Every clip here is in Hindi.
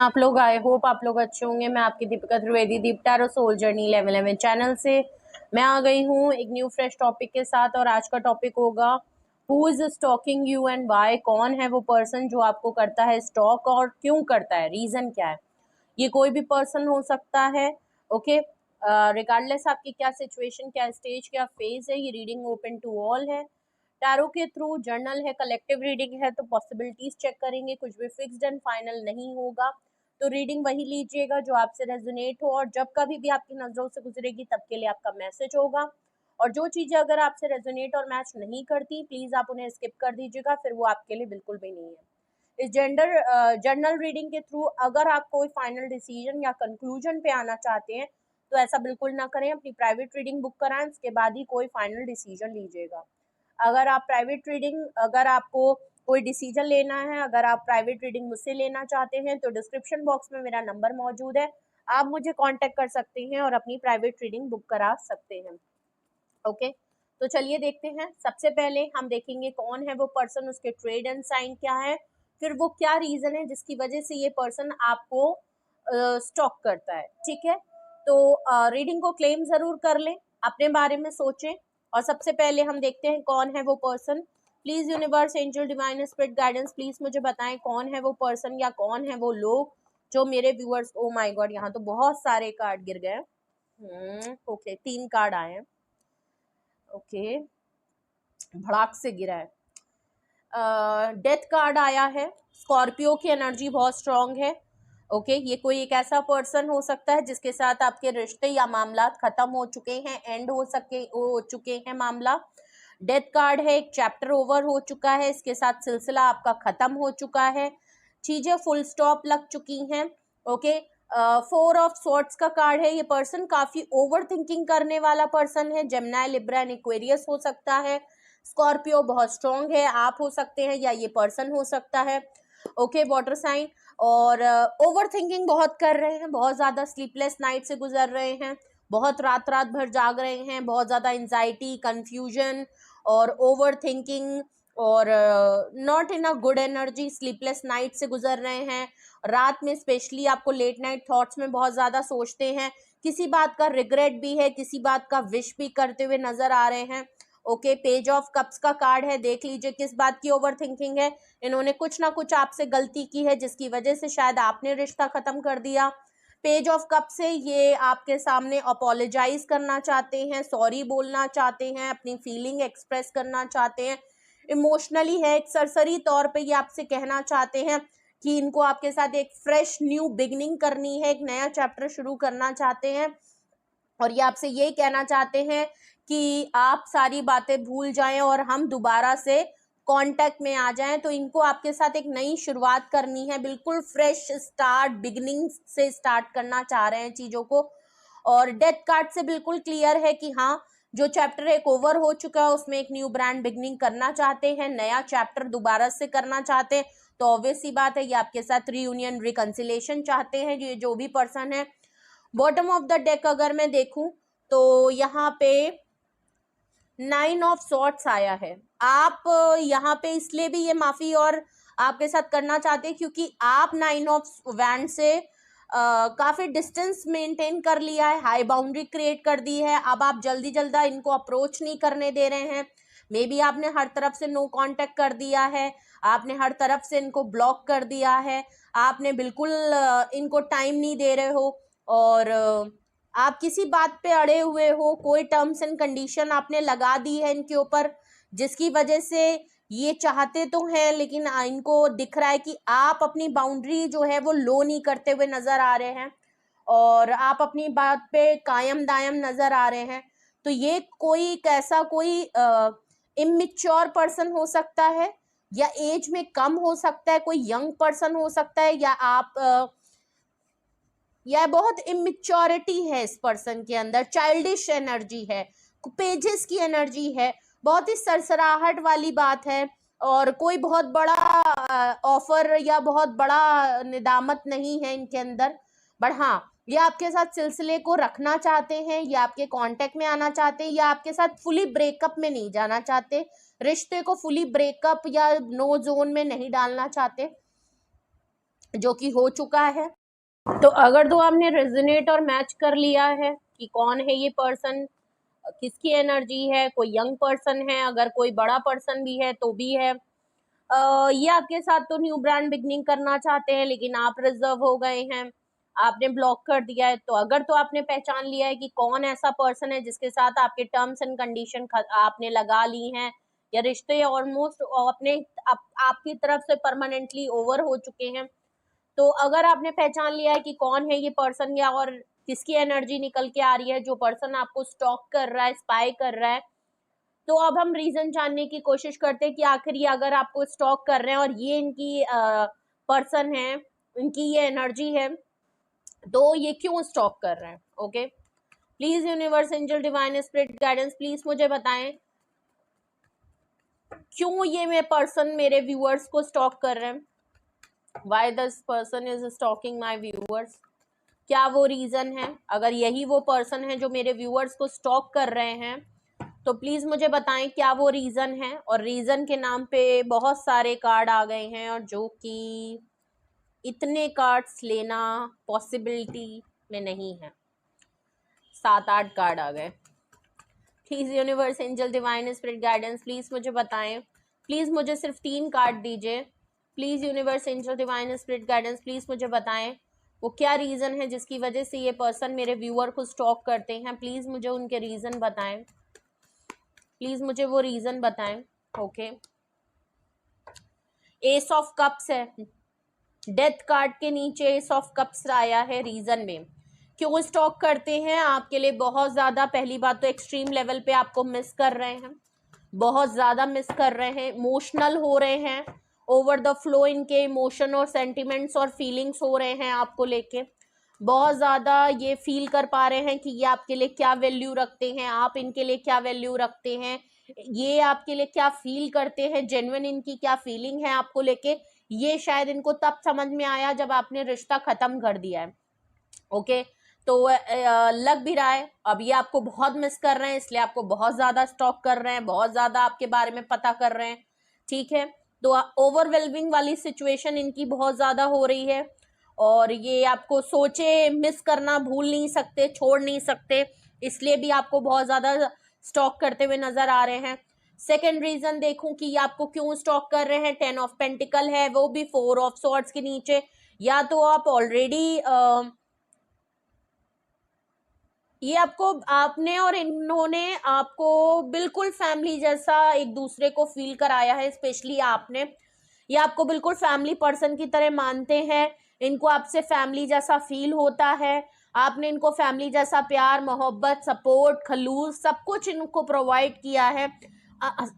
आप लोग, आई होप आप लोग अच्छे होंगे। मैं आपकी दीपिका त्रिवेदी, दीप टैरो सोल जर्नी 11 चैनल से मैं आ गई हूँ एक न्यू फ्रेश टॉपिक के साथ। और आज का टॉपिक होगा who is stalking you and why. कौन है वो पर्सन जो आपको करता है स्टॉक और क्यों करता है, रीजन क्या है। ये कोई भी पर्सन हो सकता है। ओके, रिगार्डलेस आपकी क्या सिचुएशन, क्या स्टेज, क्या फेज है, ये रीडिंग ओपन टू ऑल है। टैरो के थ्रू जर्नल है, कलेक्टिव रीडिंग है, तो पॉसिबिलिटीज चेक करेंगे, कुछ भी फिक्स्ड एंड फाइनल नहीं होगा। तो रीडिंग वही लीजिएगा जो आपसे रेजोनेट हो, और जब कभी भी आपकी नजरों से गुजरेगी तब के लिए आपका मैसेज होगा। और जो चीजें अगर आपसे रेजोनेट और मैच नहीं करती, प्लीज आप उन्हें स्किप कर दीजिएगा, फिर वो आपके लिए बिल्कुल भी नहीं है। इस जर्नल रीडिंग के थ्रू अगर आप कोई फाइनल डिसीजन या कंक्लूजन पे आना चाहते हैं तो ऐसा बिल्कुल ना करें। अपनी प्राइवेट रीडिंग बुक कराएं, उसके बाद ही कोई फाइनल डिसीजन लीजिएगा। अगर आप प्राइवेट रीडिंग, अगर आपको कोई डिसीजन लेना है, अगर आप प्राइवेट रीडिंग मुझसे लेना चाहते हैं तो डिस्क्रिप्शन बॉक्स में मेरा नंबर मौजूद है, आप मुझे कांटेक्ट कर सकते हैं और अपनी प्राइवेट रीडिंग बुक करा सकते हैं। ओके, तो चलिए देखते हैं। सबसे पहले हम देखेंगे कौन है वो पर्सन, उसके ट्रेड एंड साइन क्या है, फिर वो क्या रीजन है जिसकी वजह से ये पर्सन आपको स्टॉक करता है। ठीक है, तो रीडिंग को क्लेम जरूर कर लें, अपने बारे में सोचें। और सबसे पहले हम देखते हैं कौन है वो person. Please universe, angel, divine spirit guidance, please मुझे बताएं कौन है वो पर्सन या कौन है वो लोग जो मेरे व्यूअर्स। ओ माय गॉड, यहाँ तो बहुत सारे कार्ड गिर गए। ओके, 3 कार्ड आए हैं। ओके, भड़ाक से गिरा है। डेथ कार्ड आया है। स्कॉर्पियो की एनर्जी बहुत स्ट्रांग है। ओके, ये कोई एक ऐसा पर्सन हो सकता है जिसके साथ आपके रिश्ते या मामला खत्म हो चुके हैं, एंड हो चुके हैं मामला। डेथ कार्ड है, एक चैप्टर ओवर हो चुका है, इसके साथ सिलसिला आपका खत्म हो चुका है, चीजें फुल स्टॉप लग चुकी हैं। ओके, 4 ऑफ स्वॉर्ड्स का कार्ड है। ये पर्सन काफी ओवर थिंकिंग करने वाला पर्सन है। जेमिनी, लिब्रा एंड एक्वेरियस हो सकता है। स्कॉर्पियो बहुत स्ट्रांग है, आप हो सकते हैं या ये पर्सन हो सकता है। Okay, water sign. और ओवर थिंकिंग बहुत कर रहे हैं, बहुत ज्यादा स्लीपलेस नाइट से गुजर रहे हैं, बहुत रात रात भर जाग रहे हैं, बहुत ज्यादा एंजाइटी, कंफ्यूजन और ओवर थिंकिंग, और not in a good energy, sleepless night से गुजर रहे हैं। रात में स्पेशली आपको लेट नाइट थॉट्स में बहुत ज्यादा सोचते हैं, किसी बात का रिग्रेट भी है, किसी बात का विश भी करते हुए नजर आ रहे हैं। ओके, पेज ऑफ कप्स का कार्ड है। देख लीजिए किस बात की ओवर थिंकिंग है। इन्होंने कुछ ना कुछ आपसे गलती की है जिसकी वजह से शायद आपने रिश्ता खत्म कर दिया। पेज ऑफ कप से ये आपके सामने अपोलोजाइज करना चाहते हैं, सॉरी बोलना चाहते हैं, अपनी फीलिंग एक्सप्रेस करना चाहते हैं। इमोशनली है, एक सरसरी तौर पे ये आपसे कहना चाहते हैं कि इनको आपके साथ एक फ्रेश न्यू बिगनिंग करनी है, एक नया चैप्टर शुरू करना चाहते हैं। और ये आपसे ये कहना चाहते हैं कि आप सारी बातें भूल जाएं और हम दोबारा से कांटेक्ट में आ जाएं। तो इनको आपके साथ एक नई शुरुआत करनी है, बिल्कुल फ्रेश स्टार्ट, बिगिनिंग से स्टार्ट करना चाह रहे हैं चीजों को। और डेथ कार्ड से बिल्कुल क्लियर है कि हाँ, जो चैप्टर एक ओवर हो चुका है उसमें एक न्यू ब्रांड बिगनिंग करना चाहते हैं, नया चैप्टर दोबारा से करना चाहते हैं। तो ऑब्वियस सी बात है ये आपके साथ रीयूनियन, रिकंसिलेशन चाहते हैं, ये जो भी पर्सन है। बॉटम ऑफ द डेक अगर मैं देखूं तो यहाँ पे 9 ऑफ सॉर्ट्स आया है। आप यहाँ पे इसलिए भी ये माफी और आपके साथ करना चाहते हैं क्योंकि आप 9 ऑफ वैंड से काफी डिस्टेंस मेंटेन कर लिया है, हाई बाउंड्री क्रिएट कर दी है। अब आप जल्दी जल्दा इनको अप्रोच नहीं करने दे रहे हैं। मे बी आपने हर तरफ से नो कांटेक्ट कर दिया है, आपने हर तरफ से इनको ब्लॉक कर दिया है, आपने बिल्कुल इनको टाइम नहीं दे रहे हो। और आप किसी बात पे अड़े हुए हो, कोई टर्म्स एंड कंडीशन आपने लगा दी है इनके ऊपर, जिसकी वजह से ये चाहते तो हैं लेकिन इनको दिख रहा है कि आप अपनी बाउंड्री जो है वो लो नहीं करते हुए नजर आ रहे हैं और आप अपनी बात पे कायम दायम नजर आ रहे हैं। तो ये कोई कैसा कोई इमेच्योर पर्सन हो सकता है, या एज में कम हो सकता है, कोई यंग पर्सन हो सकता है, या आप या बहुत इमेच्योरिटी है इस पर्सन के अंदर, चाइल्डिश एनर्जी है, पेजेस की एनर्जी है, बहुत ही सरसराहट वाली बात है। और कोई बहुत बड़ा ऑफर या बहुत बड़ा निदामत नहीं है इनके अंदर। बट हाँ, ये आपके साथ सिलसिले को रखना चाहते हैं, या आपके कांटेक्ट में आना चाहते हैं, या आपके साथ फुली ब्रेकअप में नहीं जाना चाहते, रिश्ते को फुली ब्रेकअप या नो जोन में नहीं डालना चाहते। जो कि हो चुका है। तो अगर तो आपने रेजोनेट और मैच कर लिया है कि कौन है ये पर्सन, किसकी एनर्जी है, कोई यंग पर्सन है, अगर कोई बड़ा पर्सन भी है तो भी है, ये आपके साथ तो न्यू ब्रांड बिगनिंग करना चाहते हैं लेकिन आप रिजर्व हो गए हैं, आपने ब्लॉक कर दिया है। तो अगर तो आपने पहचान लिया है कि कौन ऐसा पर्सन है जिसके साथ आपके टर्म्स एंड कंडीशन आपने लगा ली हैं या रिश्ते ऑलमोस्ट अपने आपकी तरफ से परमानेंटली ओवर हो चुके हैं, तो अगर आपने पहचान लिया है कि कौन है ये पर्सन या और किसकी एनर्जी निकल के आ रही है, जो पर्सन आपको स्टॉक कर रहा है, स्पाई कर रहा है, तो अब हम रीजन जानने की कोशिश करते हैं कि आखिर ये अगर आपको स्टॉक कर रहे हैं और ये इनकी पर्सन है, इनकी ये एनर्जी है, तो ये क्यों स्टॉक कर रहे हैं। Okay, please universe, angel, divine spirit guidance, please मुझे बताएं क्यों ये मेरे पर्सन मेरे व्यूअर्स को स्टॉक कर रहे हैं। Why this person is stalking my viewers, क्या वो रीजन है। अगर यही वो पर्सन है जो मेरे व्यूअर्स को स्टॉक कर रहे हैं तो प्लीज मुझे बताएं क्या वो रीजन है। और रीजन के नाम पे बहुत सारे कार्ड आ गए हैं और जो कि इतने कार्ड्स लेना पॉसिबिलिटी में नहीं है, 7-8 कार्ड आ गए। Please universe, angel, divine spirit guidance, please मुझे बताएं, प्लीज मुझे सिर्फ 3 कार्ड दीजिए। Please universe, angel, divine spirit guidance, please मुझे बताएं वो क्या रीजन है जिसकी वजह से ये पर्सन मेरे व्यूअर को स्टॉक करते हैं। प्लीज मुझे उनके रीजन बताएं, प्लीज मुझे वो रीजन बताएं। ओके, एस ऑफ कप्स है, डेथ कार्ड के नीचे एस ऑफ कप्स आया है। रीजन में क्यों स्टॉक करते हैं, आपके लिए बहुत ज्यादा, पहली बात तो एक्सट्रीम लेवल पे आपको मिस कर रहे हैं, बहुत ज्यादा मिस कर रहे हैं, इमोशनल हो रहे हैं, ओवर द फ्लो इनके इमोशन और सेंटिमेंट्स और फीलिंग्स हो रहे हैं आपको लेके, बहुत ज्यादा ये फील कर पा रहे हैं कि ये आपके लिए क्या वैल्यू रखते हैं, आप इनके लिए क्या वैल्यू रखते हैं, ये आपके लिए क्या फील करते हैं, जेन्युइन इनकी क्या फीलिंग है आपको लेके, ये शायद इनको तब समझ में आया जब आपने रिश्ता खत्म कर दिया है। ओके, तो लग भी रहा है अब ये आपको बहुत मिस कर रहे हैं, इसलिए आपको बहुत ज्यादा स्टॉक कर रहे हैं, बहुत ज्यादा आपके बारे में पता कर रहे हैं। ठीक है, तो ओवरवेलमिंग वाली सिचुएशन इनकी बहुत ज्यादा हो रही है और ये आपको सोचे मिस करना भूल नहीं सकते, छोड़ नहीं सकते, इसलिए भी आपको बहुत ज्यादा स्टॉक करते हुए नजर आ रहे हैं। सेकेंड रीजन देखूं कि ये आपको क्यों स्टॉक कर रहे हैं, 10 ऑफ पेंटिकल है, वो भी 4 ऑफ सॉर्ड्स के नीचे। या तो आप ऑलरेडी ये आपको, आपने और इन्होंने आपको बिल्कुल फैमिली जैसा एक दूसरे को फील कराया है, स्पेशली आपने, ये आपको बिल्कुल फैमिली पर्सन की तरह मानते हैं, इनको आपसे फैमिली जैसा फील होता है, आपने इनको फैमिली जैसा प्यार, मोहब्बत, सपोर्ट, खलूस सब कुछ इनको प्रोवाइड किया है।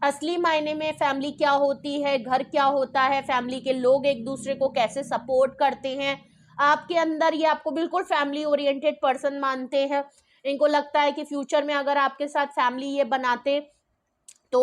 असली मायने में फैमिली क्या होती है, घर क्या होता है, फैमिली के लोग एक दूसरे को कैसे सपोर्ट करते हैं, आपके अंदर ये आपको बिल्कुल फैमिली ओरिएंटेड पर्सन मानते हैं। इनको लगता है कि फ्यूचर में अगर आपके साथ फैमिली ये बनाते तो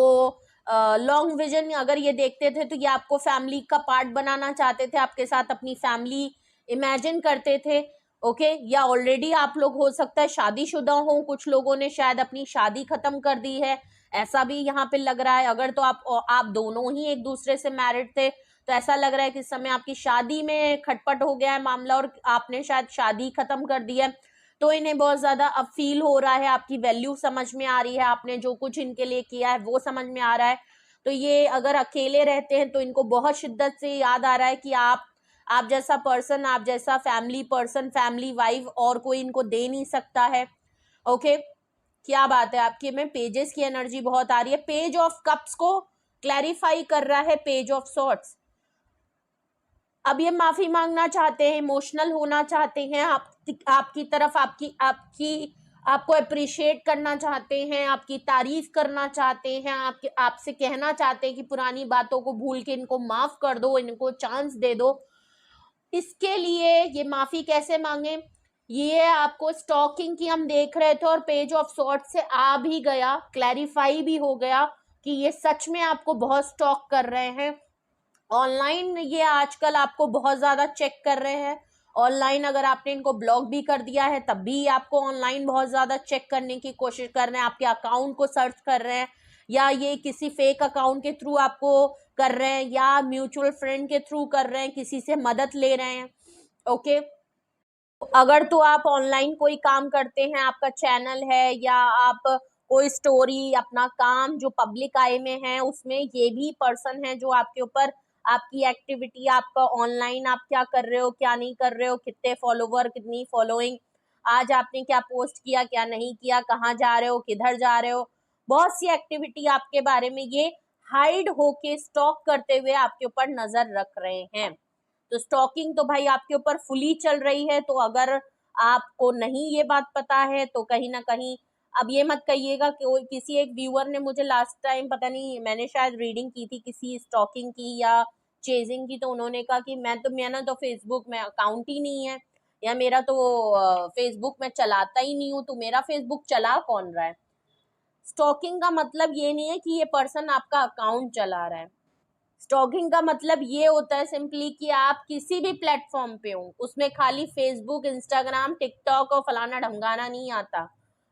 लॉन्ग विजन अगर ये देखते थे तो ये आपको फैमिली का पार्ट बनाना चाहते थे, आपके साथ अपनी फैमिली इमेजिन करते थे। ओके, या ऑलरेडी आप लोग हो सकता है शादीशुदा हो, कुछ लोगों ने शायद अपनी शादी खत्म कर दी है, ऐसा भी यहाँ पे लग रहा है। अगर तो आप दोनों ही एक दूसरे से मैरिड थे तो ऐसा लग रहा है कि इस समय आपकी शादी में खटपट हो गया है मामला और आपने शायद शादी खत्म कर दी है, तो इन्हें बहुत ज्यादा अब फील हो रहा है, आपकी वैल्यू समझ में आ रही है, आपने जो कुछ इनके लिए किया है वो समझ में आ रहा है। तो ये अगर अकेले रहते हैं तो इनको बहुत शिद्दत से याद आ रहा है कि आप जैसा पर्सन, आप जैसा फैमिली पर्सन, फैमिली वाइफ और कोई इनको दे नहीं सकता है। ओके, क्या बात है, आपके में पेजेस की एनर्जी बहुत आ रही है, पेज ऑफ कप्स को क्लैरिफाई कर रहा है पेज ऑफ सॉर्ट्स। अब ये माफी मांगना चाहते हैं, इमोशनल होना चाहते हैं, आपकी तरफ आपको अप्रिशिएट करना चाहते हैं, आपकी तारीफ करना चाहते हैं, आपसे कहना चाहते हैं कि पुरानी बातों को भूल के इनको माफ कर दो, इनको चांस दे दो। इसके लिए ये माफी कैसे मांगे, ये आपको स्टॉकिंग की हम देख रहे थे और पेज ऑफ सॉर्ट से आ भी गया, क्लैरिफाई भी हो गया कि ये सच में आपको बहुत स्टॉक कर रहे हैं। ऑनलाइन ये आजकल आपको बहुत ज्यादा चेक कर रहे हैं, ऑनलाइन अगर आपने इनको ब्लॉक भी कर दिया है तब भी आपको ऑनलाइन बहुत ज्यादा चेक करने की कोशिश कर रहे हैं, आपके अकाउंट को सर्च कर रहे हैं, या ये किसी फेक अकाउंट के थ्रू आपको कर रहे हैं, या म्यूचुअल फ्रेंड के थ्रू कर रहे हैं, किसी से मदद ले रहे हैं। ओके, अगर तो आप ऑनलाइन कोई काम करते हैं, आपका चैनल है, या आप कोई स्टोरी अपना काम जो पब्लिक आई में है, उसमें ये भी पर्सन है जो आपके ऊपर आपकी एक्टिविटी, आपका ऑनलाइन आप क्या कर रहे हो, क्या नहीं कर रहे हो, कितने फॉलोवर, कितनी फॉलोइंग, आज आपने क्या पोस्ट किया, क्या नहीं किया, कहाँ जा रहे हो, किधर जा रहे हो, बहुत सी एक्टिविटी आपके बारे में ये हाइड होके स्टॉक करते हुए आपके ऊपर नजर रख रहे हैं। तो स्टॉकिंग तो भाई आपके ऊपर फुली चल रही है। तो अगर आपको नहीं ये बात पता है तो कहीं ना कहीं, अब ये मत कहिएगा कि किसी एक व्यूअर ने मुझे लास्ट टाइम, पता नहीं, मैंने शायद रीडिंग की थी किसी स्टॉकिंग की या चेजिंग की, तो उन्होंने कहा कि मेरा तो फेसबुक में अकाउंट ही नहीं है, या मेरा तो फेसबुक में चलाता ही नहीं हूँ, तो मेरा फेसबुक चला कौन रहा है। स्टॉकिंग का मतलब ये नहीं है कि ये पर्सन आपका अकाउंट चला रहा है। स्टॉकिंग का मतलब ये होता है सिंपली कि आप किसी भी प्लेटफॉर्म पे हो, उसमें खाली फेसबुक, इंस्टाग्राम, टिकटॉक और फलाना ढमकाना नहीं आता,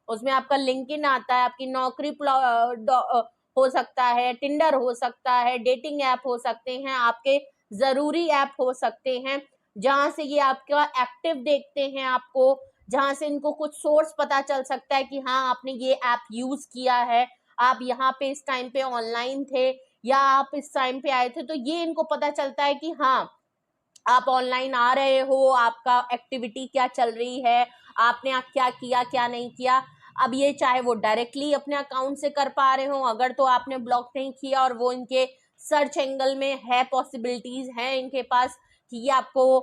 उसमें आपका लिंक्डइन आता है, आपकी नौकरी हो सकता है, टिंडर हो सकता है, डेटिंग ऐप हो सकते हैं, आपके जरूरी ऐप हो सकते हैं, जहां से ये आपका एक्टिव देखते हैं आपको, जहां से इनको कुछ सोर्स पता चल सकता है कि हाँ आपने ये ऐप यूज किया है, आप यहाँ पे इस टाइम पे ऑनलाइन थे, या आप इस टाइम पे आए थे, तो ये इनको पता चलता है कि हाँ आप ऑनलाइन आ रहे हो, आपका एक्टिविटी क्या चल रही है, आपने क्या किया, क्या नहीं किया। अब ये चाहे वो डायरेक्टली अपने अकाउंट से कर पा रहे हो, अगर तो आपने ब्लॉक नहीं किया और वो इनके सर्च एंगल में है, पॉसिबिलिटीज हैं इनके पास कि ये आपको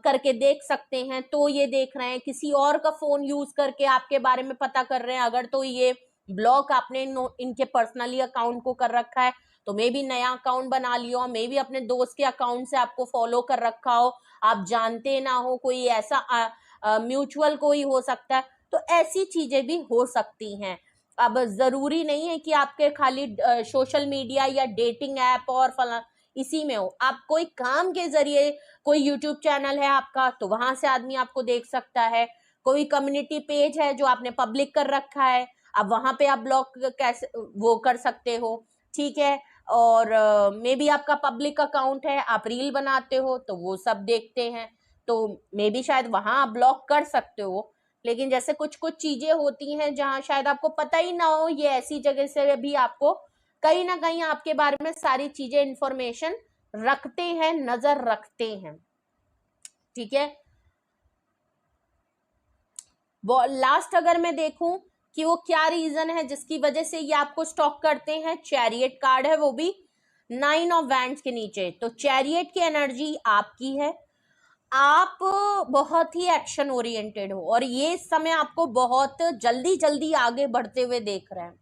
करके देख सकते हैं, तो ये देख रहे हैं। किसी और का फोन यूज करके आपके बारे में पता कर रहे हैं, अगर तो ये ब्लॉक आपने इनके पर्सनली अकाउंट को कर रखा है, तो मे भी नया अकाउंट बना लियो, मे भी अपने दोस्त के अकाउंट से आपको फॉलो कर रखा हो, आप जानते ना हो, कोई ऐसा म्यूचुअल कोई हो सकता है, तो ऐसी चीजें भी हो सकती हैं। अब जरूरी नहीं है कि आपके खाली सोशल मीडिया या डेटिंग ऐप और फला इसी में हो, आप कोई काम के जरिए, कोई यूट्यूब चैनल है आपका तो वहां से आदमी आपको देख सकता है, कोई कम्युनिटी पेज है जो आपने पब्लिक कर रखा है, अब वहां पे आप ब्लॉक कैसे वो कर सकते हो, ठीक है। और मे बी आपका पब्लिक अकाउंट है, आप रील बनाते हो तो वो सब देखते हैं, तो मे बी शायद वहां आप ब्लॉक कर सकते हो। लेकिन जैसे कुछ कुछ चीजें होती हैं जहां शायद आपको पता ही ना हो, ये ऐसी जगह से भी आपको कहीं ना कहीं आपके बारे में सारी चीजें, इंफॉर्मेशन रखते हैं, नजर रखते हैं, ठीक है। लास्ट अगर मैं देखूं कि वो क्या रीजन है जिसकी वजह से ये आपको स्टॉक करते हैं, चैरियट कार्ड है, वो भी 9 ऑफ वैंड्स के नीचे। तो चैरियट की एनर्जी आपकी है, आप बहुत ही एक्शन ओरिएंटेड हो, और ये इस समय आपको बहुत जल्दी जल्दी आगे बढ़ते हुए देख रहे हैं।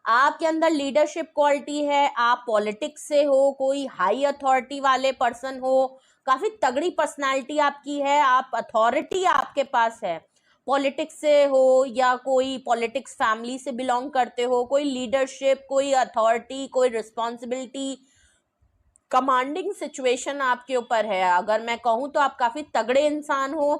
आपके अंदर लीडरशिप क्वालिटी है, आप पॉलिटिक्स से हो, कोई हाई अथॉरिटी वाले पर्सन हो, काफी तगड़ी पर्सनालिटी आपकी है, आप अथॉरिटी आपके पास है, पॉलिटिक्स से हो या कोई पॉलिटिक्स फैमिली से बिलोंग करते हो, कोई लीडरशिप, कोई अथॉरिटी, कोई रिस्पॉन्सिबिलिटी, कमांडिंग सिचुएशन आपके ऊपर है। अगर मैं कहूँ तो आप काफी तगड़े इंसान हो,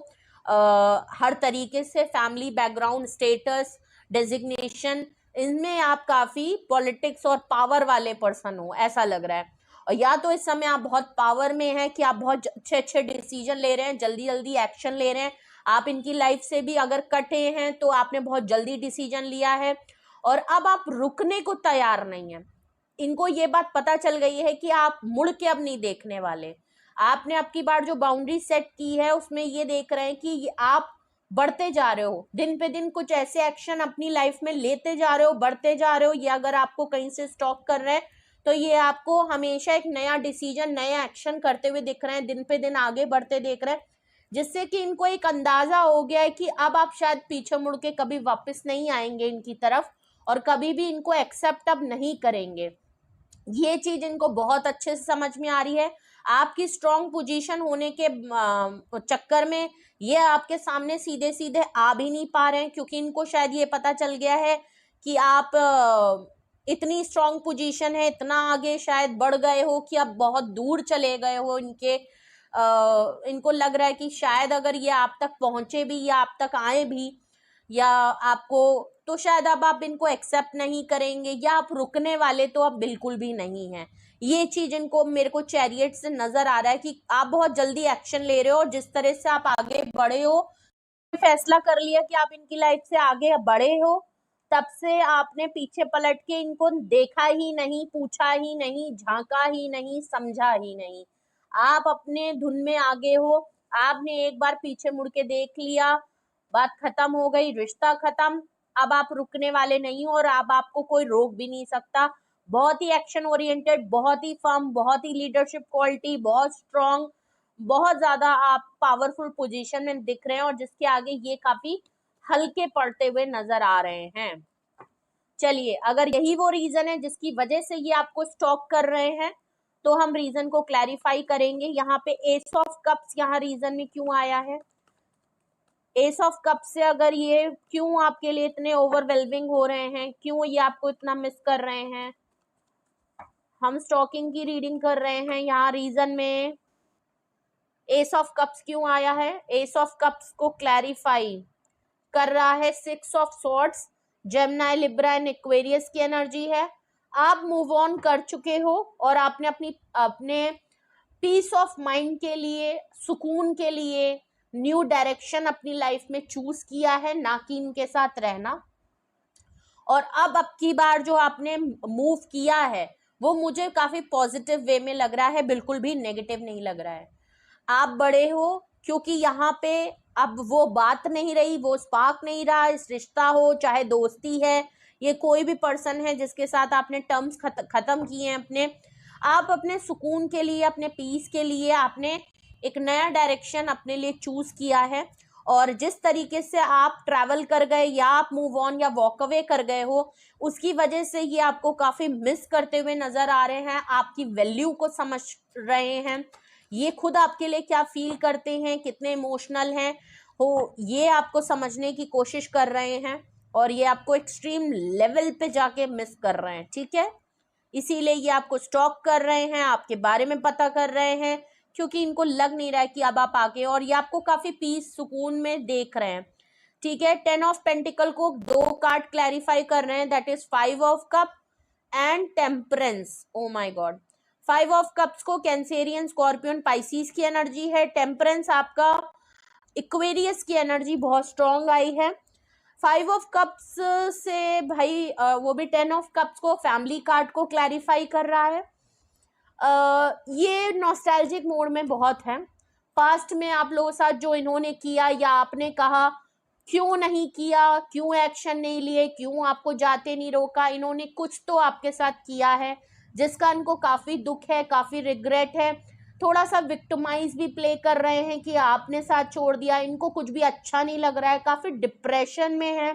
हर तरीके से, फैमिली बैकग्राउंड, स्टेटस, डेजिग्नेशन, इनमें आप काफी पॉलिटिक्स और पावर वाले पर्सन हो, ऐसा लग रहा है। और या तो इस समय आप बहुत पावर में हैं कि आप बहुत अच्छे अच्छे डिसीजन ले रहे हैं, जल्दी जल्दी एक्शन ले रहे हैं, आप इनकी लाइफ से भी अगर कटे हैं तो आपने बहुत जल्दी डिसीजन लिया है, और अब आप रुकने को तैयार नहीं है। इनको ये बात पता चल गई है कि आप मुड़ के अब नहीं देखने वाले, आपने अब की बार जो बाउंड्री सेट की है उसमें ये देख रहे हैं कि आप बढ़ते जा रहे हो, दिन पे दिन कुछ ऐसे एक्शन अपनी लाइफ में लेते जा रहे हो, बढ़ते जा रहे हो। ये अगर आपको कहीं से स्टॉप कर रहे हैं तो ये आपको हमेशा एक नया डिसीजन, नया एक्शन करते हुए दिख रहे हैं, दिन पे दिन आगे बढ़ते देख रहे हैं, जिससे कि इनको एक अंदाजा हो गया है कि अब आप शायद पीछे मुड़ के कभी वापस नहीं आएंगे इनकी तरफ, और कभी भी इनको एक्सेप्ट अब नहीं करेंगे। ये चीज इनको बहुत अच्छे से समझ में आ रही है। आपकी स्ट्रॉन्ग पोजीशन होने के चक्कर में ये आपके सामने सीधे सीधे आ भी नहीं पा रहे हैं, क्योंकि इनको शायद ये पता चल गया है कि आप इतनी स्ट्रॉन्ग पोजीशन है, इतना आगे शायद बढ़ गए हो कि आप बहुत दूर चले गए हो इनके। इनको लग रहा है कि शायद अगर ये आप तक पहुंचे भी या आप तक आए भी, या आपको तो शायद अब आप इनको एक्सेप्ट नहीं करेंगे, या आप रुकने वाले तो अब बिल्कुल भी नहीं है। ये चीज इनको, मेरे को चैरियट से नजर आ रहा है कि आप बहुत जल्दी एक्शन ले रहे हो, और जिस तरह से आप आगे बढ़े हो, फैसला कर लिया कि आप इनकी लाइफ से आगे बढ़े हो, तब से आपने पीछे पलट के इनको देखा ही नहीं, पूछा ही नहीं, झांका ही नहीं, समझा ही नहीं। आप अपने धुन में आगे हो, आपने एक बार पीछे मुड़ के देख लिया, बात खत्म हो गई, रिश्ता खत्म। अब आप रुकने वाले नहीं हो, और अब आपको कोई रोक भी नहीं सकता। बहुत ही एक्शन ओरिएंटेड, बहुत ही फर्म, बहुत ही लीडरशिप क्वालिटी, बहुत स्ट्रॉन्ग, बहुत ज्यादा आप पावरफुल पोजीशन में दिख रहे हैं, और जिसके आगे ये काफी हल्के पड़ते हुए नजर आ रहे हैं। चलिए, अगर यही वो रीजन है जिसकी वजह से ये आपको स्टॉक कर रहे हैं, तो हम रीजन को क्लैरिफाई करेंगे। यहाँ पे एस ऑफ कप्स यहाँ रीजन में क्यों आया है? एस ऑफ कप्स से अगर ये क्यों आपके लिए इतने ओवरवेलमिंग हो रहे हैं, क्यों ये आपको इतना मिस कर रहे हैं, हम स्टॉकिंग की रीडिंग कर रहे हैं। यहाँ रीजन में एस ऑफ कप्स क्यों आया है? एस ऑफ कप्स को क्लैरिफाई कर रहा है six of swords, Gemini, Libra and Aquarius की एनर्जी है। आप मूव ऑन कर चुके हो, और आपने अपने पीस ऑफ माइंड के लिए, सुकून के लिए न्यू डायरेक्शन अपनी लाइफ में चूज किया है, ना कि इनके साथ रहना। और अब की बार जो आपने मूव किया है, वो मुझे काफी पॉजिटिव वे में लग रहा है, बिल्कुल भी नेगेटिव नहीं लग रहा है। आप बड़े हो, क्योंकि यहाँ पे अब वो बात नहीं रही, वो स्पार्क नहीं रहा। इस रिश्ता हो चाहे दोस्ती है, ये कोई भी पर्सन है जिसके साथ आपने टर्म्स खत्म किए हैं अपने, आप अपने सुकून के लिए, अपने पीस के लिए आपने एक नया डायरेक्शन अपने लिए चूज किया है। और जिस तरीके से आप ट्रैवल कर गए, या आप मूव ऑन या वॉक अवे कर गए हो, उसकी वजह से ये आपको काफी मिस करते हुए नजर आ रहे हैं, आपकी वैल्यू को समझ रहे हैं, ये खुद आपके लिए क्या फील करते हैं, कितने इमोशनल हैं हो, ये आपको समझने की कोशिश कर रहे हैं, और ये आपको एक्सट्रीम लेवल पे जाके मिस कर रहे हैं। ठीक है, इसीलिए ये आपको स्टॉक कर रहे हैं, आपके बारे में पता कर रहे हैं, क्योंकि इनको लग नहीं रहा है कि अब आप आगे, और ये आपको काफी पीस, सुकून में देख रहे हैं। ठीक है, 10 ऑफ पेंटिकल को 2 कार्ड क्लैरिफाई कर रहे हैं, that is 5 of cup and temperance. Oh my God, 5 of cups को कैंसेरियन, स्कॉर्पियन, पाइसिस की एनर्जी है। टेम्परेंस आपका इक्वेरियस की एनर्जी बहुत स्ट्रॉन्ग आई है। 5 ऑफ कप्स से भाई वो भी 10 ऑफ कप्स को, फैमिली कार्ड को क्लैरिफाई कर रहा है। ये नॉस्टैल्जिक मोड में बहुत है। पास्ट में आप लोगों के साथ जो इन्होंने किया, या आपने कहा क्यों नहीं किया, क्यों एक्शन नहीं लिए, क्यों आपको जाते नहीं रोका, इन्होंने कुछ तो आपके साथ किया है जिसका इनको काफी दुख है, काफी रिग्रेट है। थोड़ा सा विक्टिमाइज भी प्ले कर रहे हैं कि आपने साथ छोड़ दिया, इनको कुछ भी अच्छा नहीं लग रहा है, काफी डिप्रेशन में है,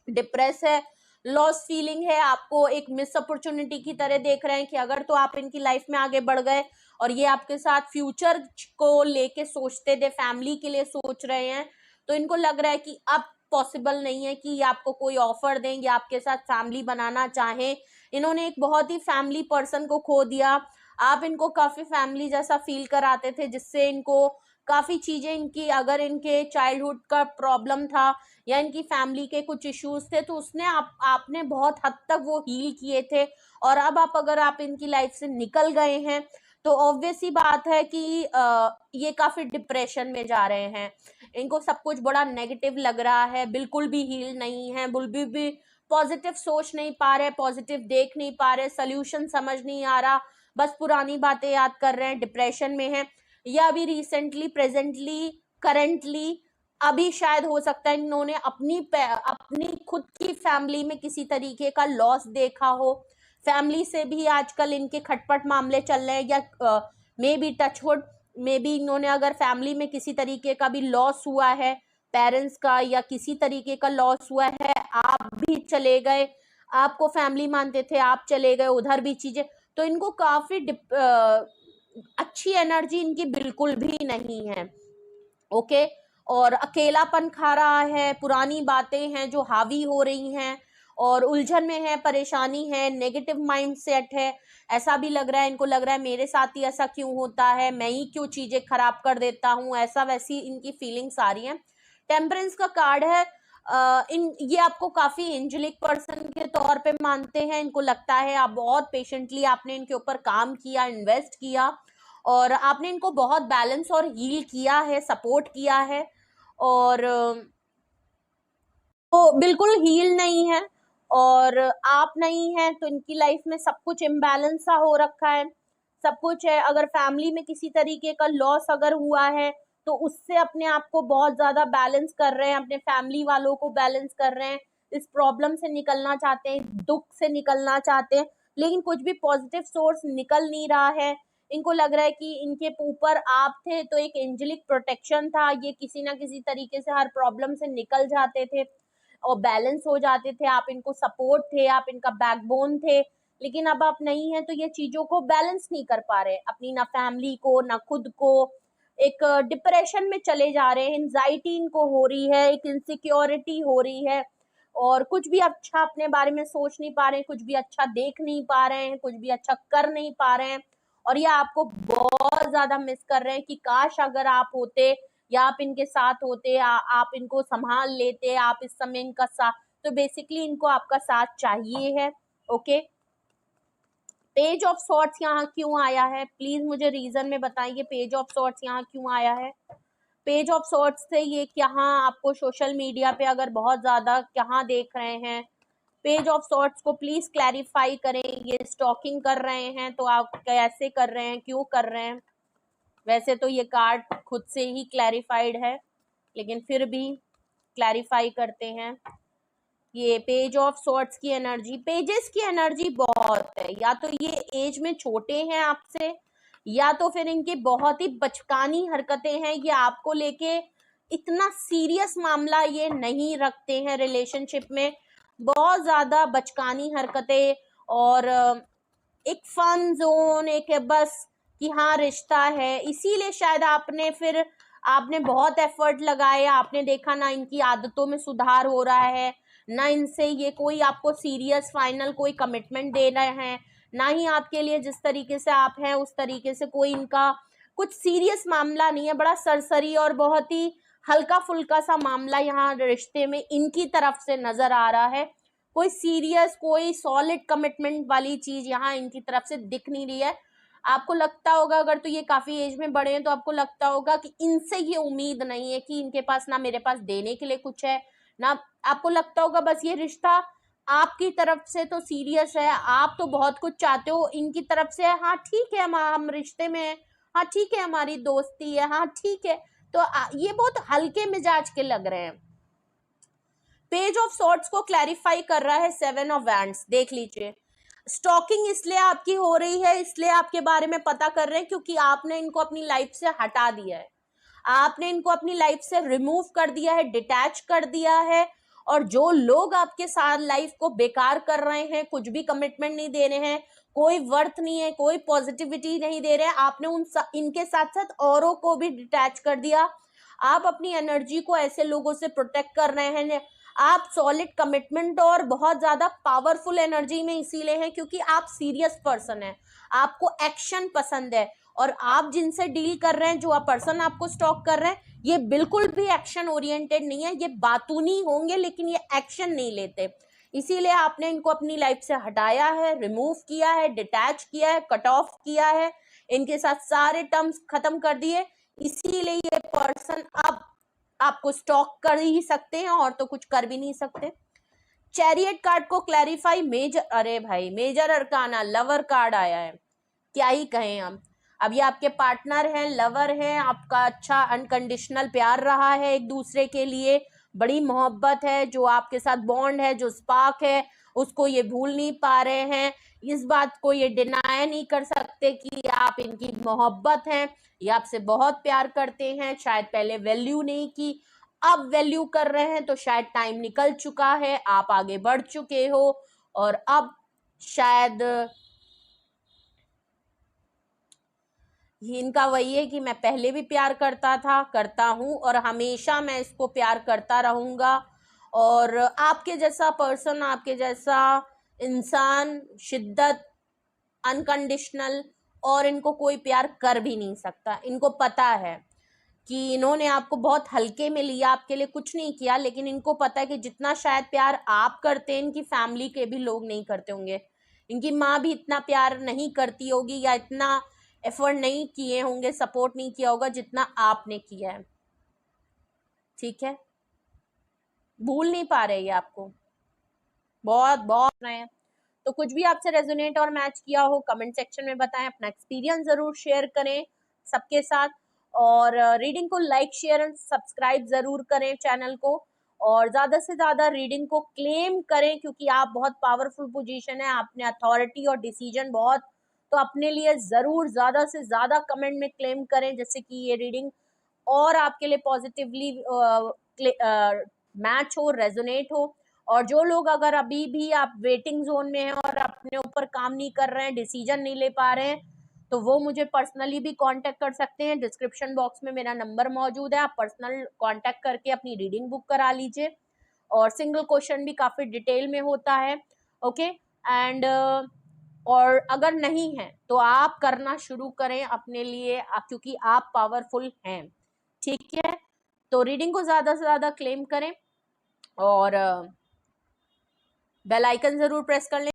डिप्रेस है, लॉस फीलिंग है, आपको एक मिस अपॉर्चुनिटी की तरह देख रहे हैं कि अगर तो आप इनकी लाइफ में आगे बढ़ गए, और ये आपके साथ फ्यूचर को लेके सोचते थे, फैमिली के लिए सोच रहे हैं, तो इनको लग रहा है कि अब पॉसिबल नहीं है कि आपको कोई ऑफर दें या आपके साथ फैमिली बनाना चाहें। इन्होंने एक बहुत ही फैमिली पर्सन को खो दिया, आप इनको काफी फैमिली जैसा फील कराते थे, जिससे इनको काफी चीजें, इनकी अगर इनके चाइल्डहुड का प्रॉब्लम था, या इनकी फैमिली के कुछ इश्यूज थे, तो उसने आपने बहुत हद तक वो हील किए थे। और अब अगर आप इनकी लाइफ से निकल गए हैं, तो ऑब्वियस ही बात है कि ये काफी डिप्रेशन में जा रहे हैं, इनको सब कुछ बड़ा नेगेटिव लग रहा है, बिल्कुल भी हील नहीं है, बिल्कुल भी पॉजिटिव सोच नहीं पा रहे, पॉजिटिव देख नहीं पा रहे, सोल्यूशन समझ नहीं आ रहा, बस पुरानी बातें याद कर रहे हैं, डिप्रेशन में है। या अभी रिसेंटली, प्रेजेंटली, करंटली, अभी शायद हो सकता है इन्होंने अपनी खुद की फैमिली में किसी तरीके का लॉस देखा हो, फैमिली से भी आजकल इनके खटपट मामले चल रहे हैं, या may be touch wood, may be इन्होंने अगर फैमिली में किसी तरीके का भी लॉस हुआ है, पेरेंट्स का या किसी तरीके का लॉस हुआ है, आप भी चले गए, आपको फैमिली मानते थे, आप चले गए, उधर भी चीजें, तो इनको काफी अच्छी एनर्जी इनकी बिल्कुल भी नहीं है। ओके, और अकेलापन खा रहा है, पुरानी बातें हैं जो हावी हो रही हैं, और उलझन में है, परेशानी है, नेगेटिव माइंडसेट है, ऐसा भी लग रहा है, इनको लग रहा है मेरे साथ ही ऐसा क्यों होता है, मैं ही क्यों चीजें खराब कर देता हूँ, ऐसा वैसी इनकी फीलिंग्स आ रही हैं। टेम्परेंस का कार्ड है, इन ये आपको काफी एंजेलिक पर्सन के तौर पे मानते हैं। इनको लगता है आप बहुत पेशेंटली आपने इनके ऊपर काम किया, इन्वेस्ट किया, और आपने इनको बहुत बैलेंस और हील किया है, सपोर्ट किया है। और तो बिल्कुल हील नहीं है, और आप नहीं है तो इनकी लाइफ में सब कुछ इम्बैलेंस सा हो रखा है, सब कुछ है। अगर फैमिली में किसी तरीके का लॉस अगर हुआ है तो उससे अपने आप को बहुत ज्यादा बैलेंस कर रहे हैं, अपने फैमिली वालों को बैलेंस कर रहे हैं, इस प्रॉब्लम से निकलना चाहते हैं, दुख से निकलना चाहते हैं, लेकिन कुछ भी पॉजिटिव सोर्स निकल नहीं रहा है। इनको लग रहा है कि इनके ऊपर आप थे तो एक एंजेलिक प्रोटेक्शन था, ये किसी ना किसी तरीके से हर प्रॉब्लम से निकल जाते थे और बैलेंस हो जाते थे, आप इनको सपोर्ट थे, आप इनका बैकबोन थे। लेकिन अब आप नहीं है तो ये चीजों को बैलेंस नहीं कर पा रहे, अपनी ना फैमिली को ना खुद को, एक डिप्रेशन में चले जा रहे हैं, एंजाइटी इनको हो रही है, एक इनसिक्योरिटी हो रही है, और कुछ भी अच्छा अपने बारे में सोच नहीं पा रहे हैं, कुछ भी अच्छा देख नहीं पा रहे हैं, कुछ भी अच्छा कर नहीं पा रहे हैं। और ये आपको बहुत ज्यादा मिस कर रहे हैं कि काश अगर आप होते या आप इनके साथ होते, आप इनको संभाल लेते, आप इस समय इनका साथ, तो बेसिकली इनको आपका साथ चाहिए है। ओके, पेज ऑफ सॉर्ट्स यहाँ क्यों आया है, प्लीज मुझे रीजन में बताइए, पेज ऑफ सॉर्ट्स यहाँ क्यों आया है। पेज ऑफ सॉर्ट्स से ये कहाँ आपको सोशल मीडिया पे अगर बहुत ज्यादा कहाँ देख रहे हैं, पेज ऑफ सॉर्ट्स को प्लीज क्लैरिफाई करें। ये स्टॉकिंग कर रहे हैं तो आप कैसे कर रहे हैं, क्यों कर रहे हैं। वैसे तो ये कार्ड खुद से ही क्लैरिफाइड है, लेकिन फिर भी क्लैरिफाई करते हैं। ये पेज ऑफ सॉर्ट्स की एनर्जी, पेजेस की एनर्जी बहुत है, या तो ये एज में छोटे हैं आपसे, या तो फिर इनकी बहुत ही बचकानी हरकतें हैं, ये आपको लेके इतना सीरियस मामला ये नहीं रखते हैं रिलेशनशिप में, बहुत ज्यादा बचकानी हरकतें, और एक फन जोन, एक बस कि हाँ रिश्ता है, इसीलिए शायद आपने बहुत एफर्ट लगाए, आपने देखा ना इनकी आदतों में सुधार हो रहा है, ना इनसे ये कोई आपको सीरियस फाइनल कोई कमिटमेंट दे रहे हैं, ना ही आपके लिए जिस तरीके से आप हैं उस तरीके से कोई इनका कुछ सीरियस मामला नहीं है, बड़ा सरसरी और बहुत ही हल्का फुल्का सा मामला यहाँ रिश्ते में इनकी तरफ से नजर आ रहा है। कोई सीरियस कोई सॉलिड कमिटमेंट वाली चीज यहाँ इनकी तरफ से दिख नहीं रही है। आपको लगता होगा, अगर तो ये काफी एज में बड़े हैं तो आपको लगता होगा कि इनसे ये उम्मीद नहीं है कि इनके पास ना मेरे पास देने के लिए कुछ है ना, आपको लगता होगा बस ये रिश्ता आपकी तरफ से तो सीरियस है, आप तो बहुत कुछ चाहते हो, इनकी तरफ से हाँ ठीक है हम रिश्ते में हैं, हाँ ठीक है हमारी दोस्ती है, हाँ ठीक है, तो ये बहुत हल्के मिजाज के लग रहे हैं। पेज ऑफ सॉर्ट्स को क्लैरिफाई कर रहा है 7 ऑफ वैंड्स, देख लीजिए। स्टॉकिंग इसलिए आपकी हो रही है, इसलिए आपके बारे में पता कर रहे हैं क्योंकि आपने इनको अपनी लाइफ से हटा दिया है, आपने इनको अपनी लाइफ से रिमूव कर दिया है, डिटैच कर दिया है। और जो लोग आपके साथ लाइफ को बेकार कर रहे हैं, कुछ भी कमिटमेंट नहीं दे रहे हैं, कोई वर्थ नहीं है, कोई पॉजिटिविटी नहीं दे रहे हैं, आपने इनके साथ साथ औरों को भी डिटैच कर दिया। आप अपनी एनर्जी को ऐसे लोगों से प्रोटेक्ट कर रहे हैं। आप सॉलिड कमिटमेंट और बहुत ज्यादा पावरफुल एनर्जी में इसीलिए हैं क्योंकि आप सीरियस पर्सन हैं, आपको एक्शन पसंद है, और आप जिनसे डील कर रहे हैं, जो पर्सन आपको स्टॉक कर रहे हैं, ये बिल्कुल भी एक्शन ओरिएंटेड नहीं है, ये बातूनी होंगे लेकिन ये एक्शन नहीं लेते। इसीलिए आपने इनको अपनी लाइफ से हटाया है, रिमूव किया है, डिटैच किया है, कट ऑफ किया है, इनके साथ सारे टर्म्स खत्म कर दिए। इसीलिए ये पर्सन अब आपको स्टॉक कर ही सकते हैं और तो कुछ कर भी नहीं सकते। चैरियट कार्ड को क्लैरिफाई, मेजर, अरे भाई मेजर अरकाना लवर कार्ड आया है, क्या ही कहें हम। अब ये आपके पार्टनर हैं, लवर हैं, आपका अच्छा अनकंडीशनल प्यार रहा है एक दूसरे के लिए, बड़ी मोहब्बत है, जो आपके साथ बॉन्ड है, जो स्पार्क है, उसको ये भूल नहीं पा रहे हैं। इस बात को ये डिनाई नहीं कर सकते कि आप इनकी मोहब्बत हैं, ये आपसे बहुत प्यार करते हैं, शायद पहले वैल्यू नहीं की, अब वैल्यू कर रहे हैं, तो शायद टाइम निकल चुका है, आप आगे बढ़ चुके हो, और अब शायद इनका वही है कि मैं पहले भी प्यार करता था, करता हूँ, और हमेशा मैं इसको प्यार करता रहूंगा। और आपके जैसा पर्सन, आपके जैसा इंसान, शिद्दत, अनकंडीशनल, और इनको कोई प्यार कर भी नहीं सकता। इनको पता है कि इन्होंने आपको बहुत हल्के में लिया, आपके लिए कुछ नहीं किया, लेकिन इनको पता है कि जितना शायद प्यार आप करते हैं इनकी फैमिली के भी लोग नहीं करते होंगे, इनकी माँ भी इतना प्यार नहीं करती होगी या इतना एफर्ट नहीं किए होंगे, सपोर्ट नहीं किया होगा जितना आपने किया है। ठीक है, भूल नहीं पा रहे ये आपको, बहुत बहुत रहे हैं। तो कुछ भी आपसे रेजोनेट और मैच किया हो कमेंट सेक्शन में बताएं, अपना एक्सपीरियंस जरूर शेयर करें सबके साथ, और रीडिंग को लाइक शेयर एंड सब्सक्राइब जरूर करें चैनल को, और ज्यादा से ज्यादा रीडिंग को क्लेम करें, क्योंकि आप बहुत पावरफुल पोजीशन है, आपने अथॉरिटी और डिसीजन बहुत, तो अपने लिए जरूर ज्यादा से ज्यादा कमेंट में क्लेम करें, जिससे कि ये रीडिंग और आपके लिए पॉजिटिवली मैच हो, रेजोनेट हो। और जो लोग अगर अभी भी आप वेटिंग जोन में हैं और अपने ऊपर काम नहीं कर रहे हैं, डिसीजन नहीं ले पा रहे हैं, तो वो मुझे पर्सनली भी कांटेक्ट कर सकते हैं। डिस्क्रिप्शन बॉक्स में मेरा नंबर मौजूद है, आप पर्सनल कांटेक्ट करके अपनी रीडिंग बुक करा लीजिए, और सिंगल क्वेश्चन भी काफी डिटेल में होता है। ओके एंड और अगर नहीं है तो आप करना शुरू करें अपने लिए, क्योंकि आप पावरफुल हैं। ठीक है, तो रीडिंग को ज्यादा से ज्यादा क्लेम करें और बेल आइकन जरूर प्रेस कर लें।